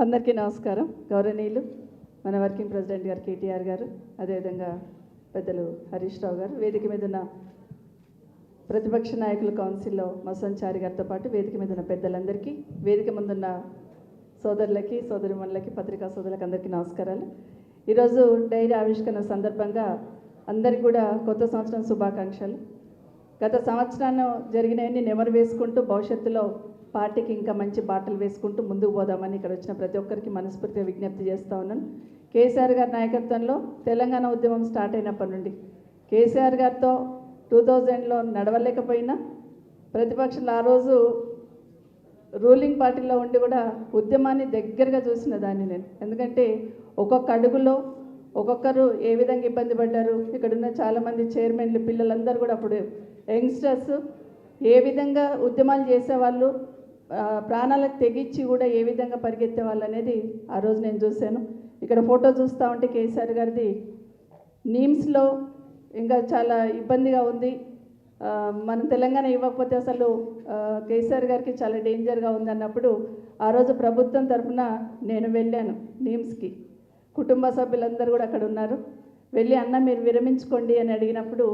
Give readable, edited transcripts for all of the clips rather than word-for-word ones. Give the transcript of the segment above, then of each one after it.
అందరికీ నమస్కారం. గౌరవనీయులు మన వర్కింగ్ ప్రెసిడెంట్ గారు కేటీఆర్ గారు, అదేవిధంగా పెద్దలు హరీష్ రావు గారు, వేదిక మీద ఉన్న ప్రతిపక్ష నాయకుల కౌన్సిల్లో మసంచారి గారితో పాటు వేదిక మీద ఉన్న పెద్దలందరికీ, వేదిక ముందున్న సోదరులకి సోదరిమణులకి పత్రికా సోదరులకు అందరికీ నమస్కారాలు. ఈరోజు డైరీ ఆవిష్కరణ సందర్భంగా అందరికీ కూడా కొత్త సంవత్సరం శుభాకాంక్షలు. గత సంవత్సరాన్ని జరిగినవన్నీ నెమరు వేసుకుంటూ భవిష్యత్తులో పార్టీకి ఇంకా మంచి బాటలు వేసుకుంటూ ముందుకు పోదామని ఇక్కడ వచ్చిన ప్రతి ఒక్కరికి మనస్ఫూర్తిగా విజ్ఞప్తి చేస్తూ ఉన్నాను. కేసీఆర్ గారి నాయకత్వంలో తెలంగాణ ఉద్యమం స్టార్ట్ అయినప్పటి నుండి కేసీఆర్ గారితో 2000లో నడవలేకపోయినా ప్రతిపక్షాలు ఆ రోజు రూలింగ్ పార్టీలో ఉండి కూడా ఉద్యమాన్ని దగ్గరగా చూసిన దాన్ని నేను. ఎందుకంటే ఒక్కొక్క అడుగులో ఒక్కొక్కరు ఏ విధంగా ఇబ్బంది పడ్డారు, ఇక్కడున్న చాలామంది చైర్మన్లు పిల్లలందరూ కూడా అప్పుడు యంగ్స్టర్స్ ఏ విధంగా ఉద్యమాలు చేసేవాళ్ళు, ప్రాణాలకు తెగించి కూడా ఏ విధంగా పరిగెత్తే వాళ్ళు అనేది ఆ రోజు నేను చూశాను. ఇక్కడ ఫోటో చూస్తూ ఉంటే కేసీఆర్ గారిది నీమ్స్లో ఇంకా చాలా ఇబ్బందిగా ఉంది. మనం తెలంగాణ ఇవ్వకపోతే అసలు కేసీఆర్ గారికి చాలా డేంజర్గా ఉంది అన్నప్పుడు ఆ రోజు ప్రభుత్వం తరఫున నేను వెళ్ళాను నీమ్స్కి. కుటుంబ సభ్యులందరూ కూడా అక్కడ ఉన్నారు. వెళ్ళి అన్న మీరు విరమించుకోండి అని అడిగినప్పుడు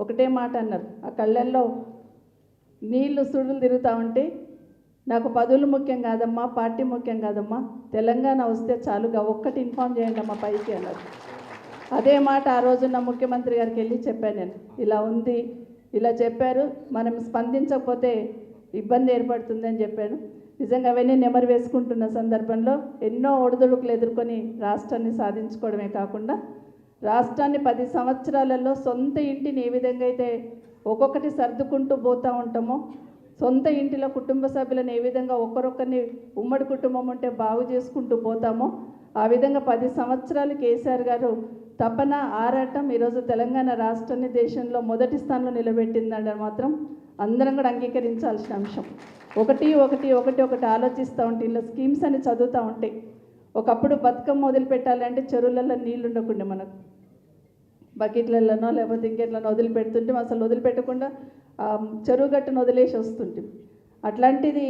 ఒకటే మాట అన్నారు. ఆ కళ్ళల్లో నీళ్లు సుడులు తిరుగుతూ ఉంటే నాకు పదవులు ముఖ్యం కాదమ్మా, పార్టీ ముఖ్యం కాదమ్మా, తెలంగాణ వస్తే చాలుగా ఒక్కటి ఇన్ఫామ్ చేయండి అమ్మా పైకి అన్నారు. అదే మాట ఆ రోజున్న ముఖ్యమంత్రి గారికి వెళ్ళి చెప్పాను నేను. ఇలా ఉంది, ఇలా చెప్పారు, మనం స్పందించకపోతే ఇబ్బంది ఏర్పడుతుంది అని చెప్పాను. నిజంగా అవన్నీ నెమరు వేసుకుంటున్న సందర్భంలో ఎన్నో ఒడిదుడుకులు ఎదుర్కొని రాష్ట్రాన్ని సాధించుకోవడమే కాకుండా రాష్ట్రాన్ని 10 సంవత్సరాలలో సొంత ఇంటిని ఏ విధంగా అయితే ఒక్కొక్కటి సర్దుకుంటూ పోతూ ఉంటామో, సొంత ఇంటిలో కుటుంబ సభ్యులను ఏ విధంగా ఒకరొకరిని ఉమ్మడి కుటుంబం ఉంటే బాగు చేసుకుంటూ పోతామో ఆ విధంగా 10 సంవత్సరాలు కేసీఆర్ గారు తపన ఆరాటం ఈరోజు తెలంగాణ రాష్ట్రాన్ని దేశంలో మొదటి స్థానంలో నిలబెట్టిందంటే మాత్రం అందరం కూడా అంగీకరించాల్సిన అంశం. ఒకటి ఆలోచిస్తూ ఉంటే ఇలా స్కీమ్స్ అని చదువుతూ ఉంటాయి. ఒకప్పుడు బతుకమ్మ వదిలిపెట్టాలంటే చెరువులలో నీళ్ళు ఉండకుండా మనకు బకెట్లలోనో లేకపోతే ఇంకెట్లనో వదిలిపెడుతుంటే అసలు వదిలిపెట్టకుండా చెరువు గట్టును వదిలేసి వస్తుంటాం. అట్లాంటిది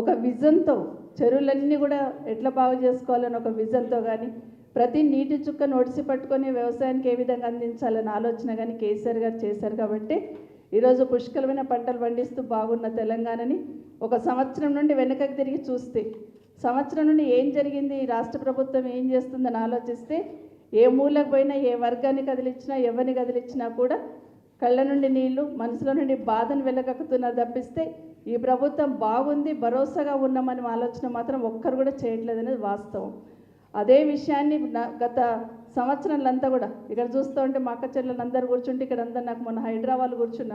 ఒక విజన్తో చెరువులన్నీ కూడా ఎట్లా బాగు చేసుకోవాలని ఒక విజన్తో కానీ ప్రతి నీటి చుక్కను ఒడిసి పట్టుకొని వ్యవసాయానికి ఏ విధంగా అందించాలని ఆలోచన కానీ కేసీఆర్ గారు చేశారు. కాబట్టి ఈరోజు పుష్కలమైన పంటలు పండిస్తూ బాగున్న తెలంగాణని ఒక సంవత్సరం నుండి వెనకకి తిరిగి చూస్తే సంవత్సరం నుండి ఏం జరిగింది, రాష్ట్ర ప్రభుత్వం ఏం చేస్తుందని ఆలోచిస్తే ఏ మూలకు పోయినా ఏ వర్గాన్ని కదిలించినా ఎవరిని కదిలించినా కూడా కళ్ళ నుండి నీళ్లు మనసులో నుండి బాధను వెలగక్కుతున్నారు తప్పిస్తే ఈ ప్రభుత్వం బాగుంది భరోసాగా ఉన్నామని ఆలోచన మాత్రం ఒక్కరు కూడా చేయట్లేదు అనేది వాస్తవం. అదే విషయాన్ని గత సంవత్సరాలంతా కూడా ఇక్కడ చూస్తూ ఉంటే మా అక్క చెల్లెలందరూ కూర్చుంటే ఇక్కడ అందరూ నాకు మొన్న హైదరాబాద్ కూర్చున్న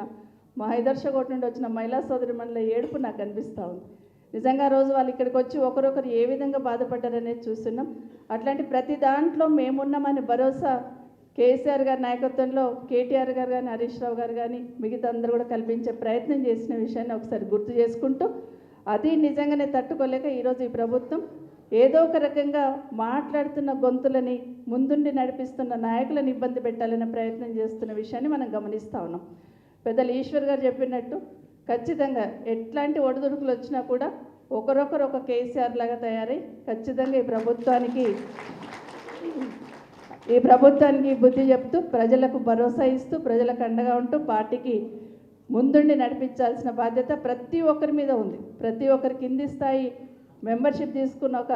మా హైదర్షకోట నుండి వచ్చిన మహిళా సోదరి మనలో ఏడుపు నాకు అనిపిస్తూ ఉంది. నిజంగా రోజు వాళ్ళు ఇక్కడికి వచ్చి ఒకరొకరు ఏ విధంగా బాధపడ్డారనేది చూస్తున్నాం. అట్లాంటి ప్రతి దాంట్లో మేమున్నామని భరోసా కేసీఆర్ గారి నాయకత్వంలో కేటీఆర్ గారు కానీ హరీష్ రావు గారు కానీ మిగతా అందరూ కూడా కల్పించే ప్రయత్నం చేసిన విషయాన్ని ఒకసారి గుర్తు చేసుకుంటూ అది నిజంగానే తట్టుకోలేక ఈరోజు ఈ ప్రభుత్వం ఏదో ఒక రకంగా మాట్లాడుతున్న గొంతులని ముందుండి నడిపిస్తున్న నాయకులను ఇబ్బంది పెట్టాలనే ప్రయత్నం చేస్తున్న విషయాన్ని మనం గమనిస్తూ ఉన్నాం. పెద్దలు ఈశ్వర్ గారు చెప్పినట్టు ఖచ్చితంగా ఎట్లాంటి ఒడిదుడుకులు వచ్చినా కూడా ఒకరొకరు ఒక కేసీఆర్ లాగా తయారై ఖచ్చితంగా ఈ ప్రభుత్వానికి బుద్ధి చెప్తూ ప్రజలకు భరోసా ఇస్తూ ప్రజలకు అండగా ఉంటూ పార్టీకి ముందుండి నడిపించాల్సిన బాధ్యత ప్రతి ఒక్కరి మీద ఉంది. ప్రతి ఒక్కరి కింది స్థాయి మెంబర్షిప్ తీసుకున్న ఒక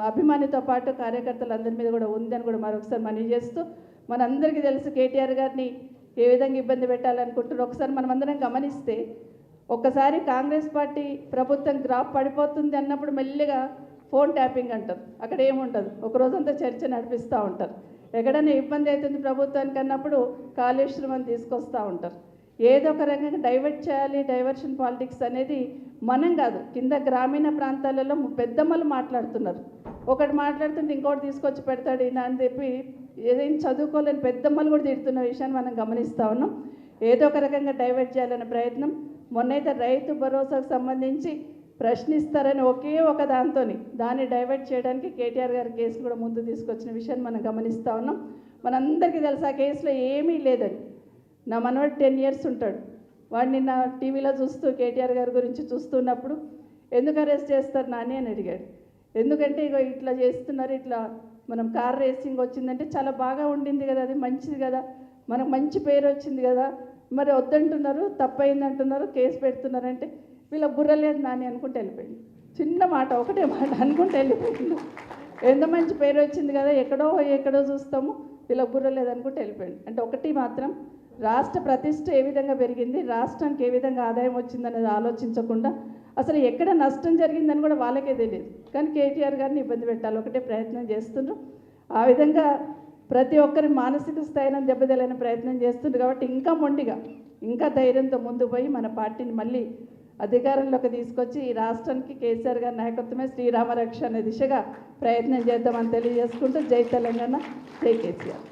అభిమానితో పాటు కార్యకర్తలందరి మీద కూడా ఉందని కూడా మరొకసారి మనవి చేస్తూ మనందరికీ తెలుసు కేటీఆర్ గారిని ఏ విధంగా ఇబ్బంది పెట్టాలనుకుంటున్నారో ఒకసారి మనమందరం గమనిస్తే ఒక్కసారి కాంగ్రెస్ పార్టీ ప్రభుత్వం గ్రాఫ్ పడిపోతుంది అన్నప్పుడు మెల్లిగా ఫోన్ ట్యాపింగ్ అంటారు. అక్కడ ఏముంటుంది, ఒకరోజంతా చర్చ నడిపిస్తూ ఉంటారు. ఎక్కడైనా ఇబ్బంది అవుతుంది ప్రభుత్వానికి అన్నప్పుడు కాళేశ్వరం తీసుకొస్తూ ఉంటారు. ఏదో ఒక రకంగా డైవర్ట్ చేయాలి. డైవర్షన్ పాలిటిక్స్ అనేది మనం కాదు, కింద గ్రామీణ ప్రాంతాలలో పెద్దమ్మలు మాట్లాడుతున్నారు. ఒకటి మాట్లాడుతుంటే ఇంకోటి తీసుకొచ్చి పెడతాడు ఈయన అని చెప్పి ఏదైనా చదువుకోలేని పెద్దమ్మలు కూడా తిడుతున్న విషయాన్ని మనం గమనిస్తూ ఉన్నాం. ఏదో ఒక రకంగా డైవర్ట్ చేయాలనే ప్రయత్నం. మొన్నైతే రైతు భరోసాకు సంబంధించి ప్రశ్నిస్తారని ఒకే ఒక దాన్ని డైవర్ట్ చేయడానికి కేటీఆర్ గారి కేసు కూడా ముందు తీసుకొచ్చిన విషయాన్ని మనం గమనిస్తూ ఉన్నాం. మనందరికీ తెలుసు ఆ కేసులో ఏమీ లేదని. నా మనవాడు 10 years ఉంటాడు. వాడు నిన్న టీవీలో చూస్తూ కేటీఆర్ గారి గురించి చూస్తున్నప్పుడు ఎందుకు అరెస్ట్ చేస్తారు నాని అని అడిగాడు. ఎందుకంటే ఇగో ఇట్లా చేస్తున్నారు, ఇట్లా మనం కార్ రేసింగ్ వచ్చిందంటే చాలా బాగా ఉండింది కదా, అది మంచిది కదా, మనకు మంచి పేరు వచ్చింది కదా, మరి వద్దంటున్నారు, తప్పైంది అంటున్నారు, కేసు పెడుతున్నారంటే వీళ్ళ బుర్ర లేదు నాని అనుకుంటే వెళ్ళిపోయింది. చిన్న మాట, ఒకటే మాట అనుకుంటే వెళ్ళిపోయింది. ఎంత మంచి పేరు వచ్చింది కదా, ఎక్కడో చూస్తాము, వీళ్ళ బుర్ర లేదు అనుకుంటే వెళ్ళిపోయింది. అంటే ఒకటి మాత్రం, రాష్ట్ర ప్రతిష్ట ఏ విధంగా పెరిగింది, రాష్ట్రానికి ఏ విధంగా ఆదాయం వచ్చిందనేది ఆలోచించకుండా అసలు ఎక్కడ నష్టం జరిగిందని కూడా వాళ్ళకే తెలియదు, కానీ కేటీఆర్ గారిని ఇబ్బంది పెట్టాలి ఒకటే ప్రయత్నం చేస్తుండ్రు. ఆ విధంగా ప్రతి ఒక్కరి మానసిక స్థాయిని దెబ్బతీయాలని ప్రయత్నం చేస్తుంది. కాబట్టి ఇంకా మొండిగా, ఇంకా ధైర్యంతో ముందు పోయి మన పార్టీని మళ్ళీ అధికారంలోకి తీసుకొచ్చి ఈ రాష్ట్రానికి కేసీఆర్ గారి నాయకత్వమే శ్రీరామ రక్ష అనే దిశగా ప్రయత్నం చేద్దామని తెలియజేసుకుంటూ జై తెలంగాణ, జై కేసీఆర్.